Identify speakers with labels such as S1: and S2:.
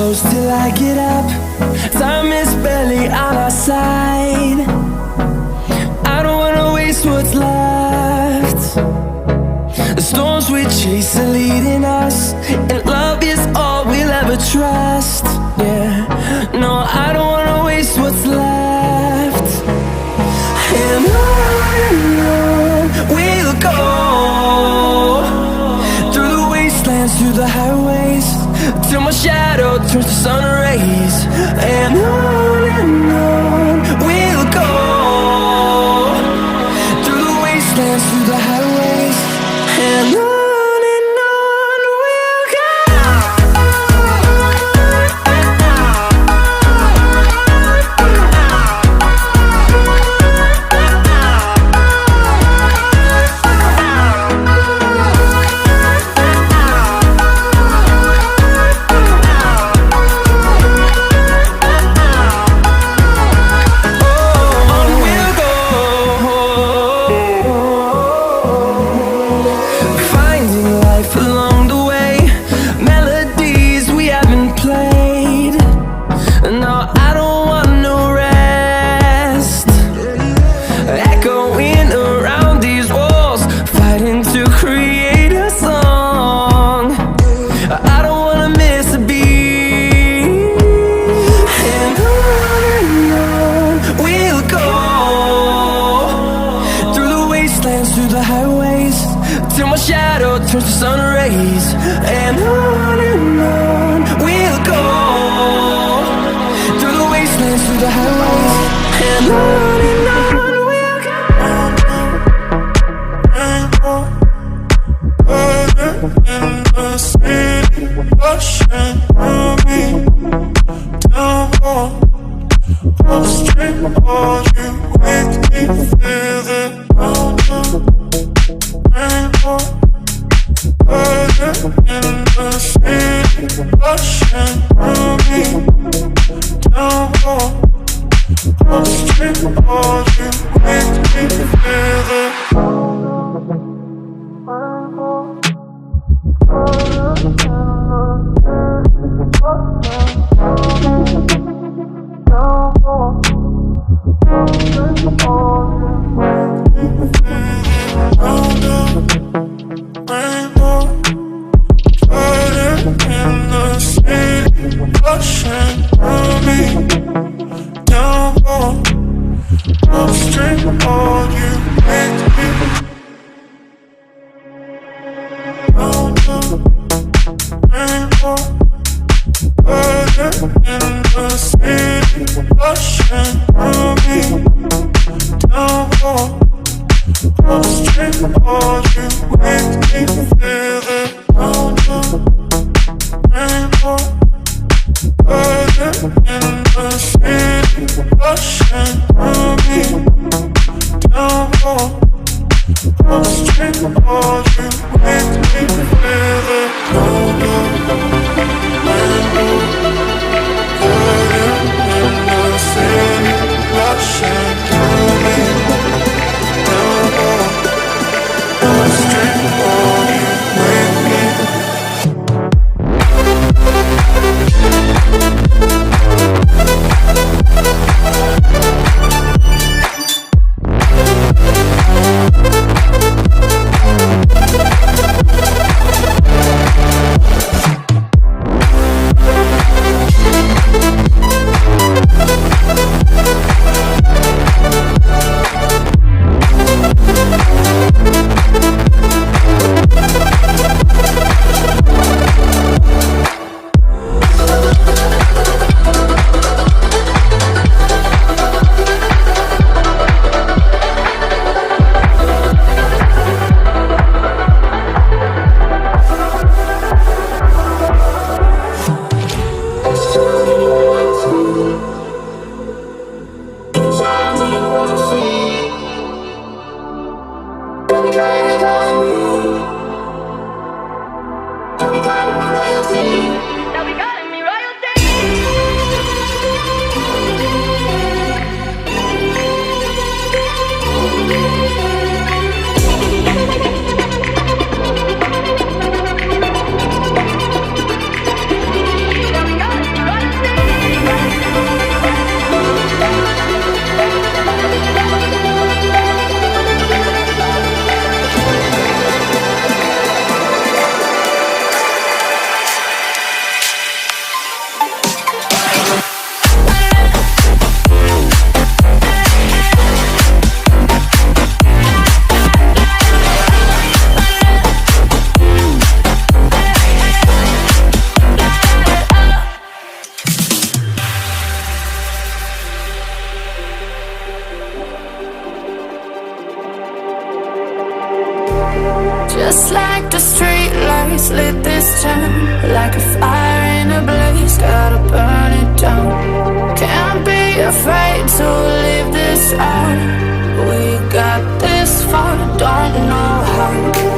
S1: close till I get up. Time is barely on our side. I don't wanna waste what's left. The storms we chase are leading us, and love is all we'll ever trust. Yeah, no, I don't wanna waste what's left. And on we'll go, through the wastelands, through the highways, till my shadow turns to sun rays. And on we'll go, through the wastelands, through the highways, and on we'll go. Through the highways, till my shadow turns to sun rays. And on we'll go, through the wastelands, through the highways, and on we'll go. Burning in the city, rushing through me, down upstream, all you make me feel it. In the city, rushing through me, down upstream, all you make me feel it.
S2: Just like the street lights lit this town, like a fire in a blaze, gotta burn it down. Can't be afraid to leave this out. We got this far, don't know how.